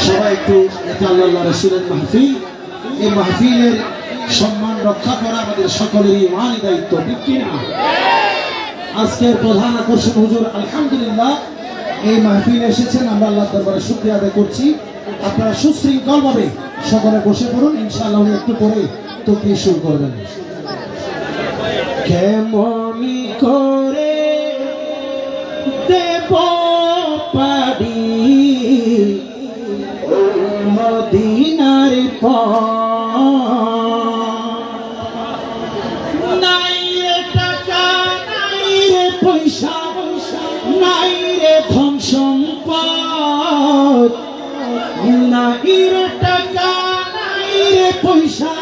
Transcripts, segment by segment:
সবাই একটু আল্লাহ রাসূলের মাহফিল, এই মাহফিলের সম্মান রক্ষা করা আমাদের সকলেরই ইমানি দায়িত্ব, ঠিক কিনা? আজকের প্রধান আকর্ষণ হুজুর আলহামদুলিল্লাহ এই মাহফিলে এসেছেন, আমরা আল্লাহর দরবারে শুকরিয়া আদায় করছি। আপনারা সুশৃঙ্খল ভাবে সকলে বসে পড়ুন, ইনশাআল্লাহ উনি একটু পরে তাকবীর শুরু করবেন। কেমনি করে দেব পারি মদিনার নাই রে টাকা, নাই রে পয়সা, নাই রে ধন সম্পদ, নাই রে টাকা, নাই রে পয়সা,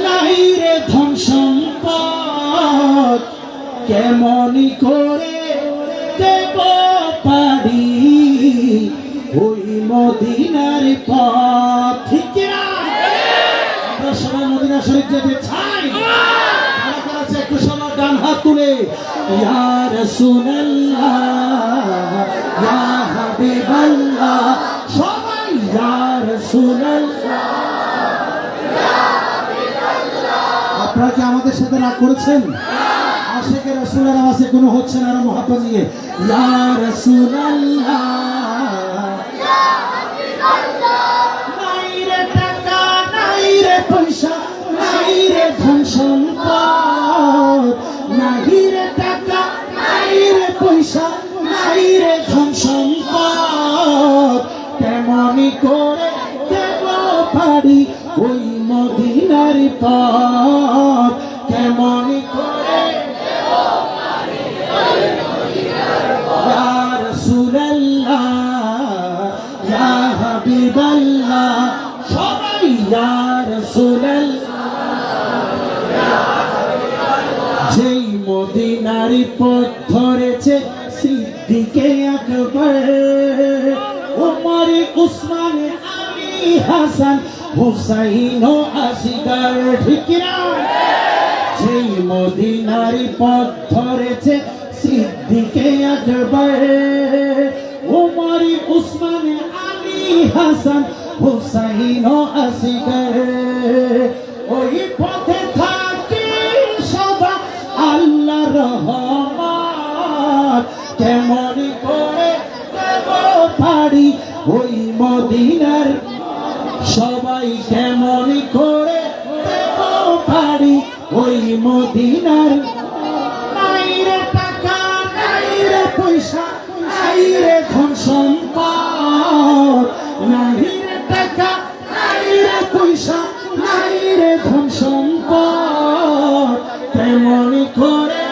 নাই রে ধন সম্পদ, কেমনি করে দেব পারি ওই মদিনার পথ, ঠিক না? আমরা সবাই মদিনা শরীফ যেতে চাই। কারা কারা আছে একটু সবার ডান হাত তুলে ইয়া রাসূলুল্লাহ ইয়া হাবিবাল্লাহ, সবাই ইয়া রাসূলুল্লাহ ইয়া হাবিবাল্লাহ। আপনারা কি আমাদের সাথে রাগ করেছেন? আশিকে রাসূলের আওয়াজে কোনো হচ্ছে না, আর মহব্বত নিয়ে ইয়া রাসূলুল্লাহ ইয়া হাবিবাল্লাহ। নাই রে টাকা, নাই রে পয়সা, নাই রে ধন সম্পদ, নাই রে টাকা, নাই রে পয়সা, নাই রে ধন সম্পদ, কেমনি করে দেব পারি ওই মদিনার পথ, কেমনি করে দেব পারি ওই মদিনার পথ। ইয়া রাসূলুল্লাহ ইয়া হাবিবাল্লাহ, সবাই ইয়া রাসূলুল্লাহ ইয়া হাবিবাল্লাহ। যেই মদিনার পথ ধরেছে সিদ্দিকে আকবর, ওমর, উসমান, আলী, হাসান, হুসাইন ও আসগর, ঠিক না? যেই মদিনার পথ ধরেছে সিদ্দিকে আকবর, ওমর, উসমান, আলী, হাসান, হুসাইন ও আসগর, ওই পথে থাকে সদা আল্লাহর রহমত, কেমন করে দেব পারি ওই মদিনার, সবাই কেমন করে দেব পারি ওই মদিনার। নাই রে টাকা, নাই রে পয়সা, নাই রে ধন সম্পদ, নাই রে টাকা, নাই রে পয়সা, নাই রে ধন সম্পদ, কেমন করে।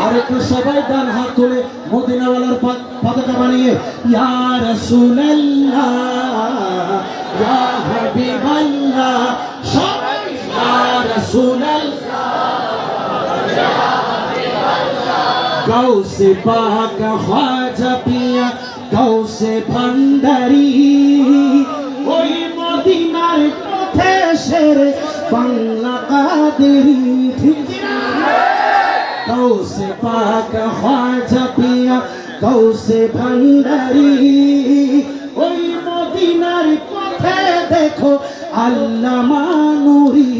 আর একটু সবাই ডান হাত তুলে মদিনাওয়ালার পতাকা বানিয়ে ইয়া রাসূলুল্লাহ ইয়া হাবিবাল্লাহ, সবাই ইয়া রাসূলুল্লাহ ইয়া হাবিবাল্লাহ। গাউসে পাক খাজা পিয়া গাউসে ভান্ডারি, ওই মদিনার পথে সেরে বাংলা কাদেরি, ঠিক না? গাউসে পাক খাজা পিয়া গাউসে ভান্ডারি, ওই মদিনার পথে দেখো আল্লামা নূরি।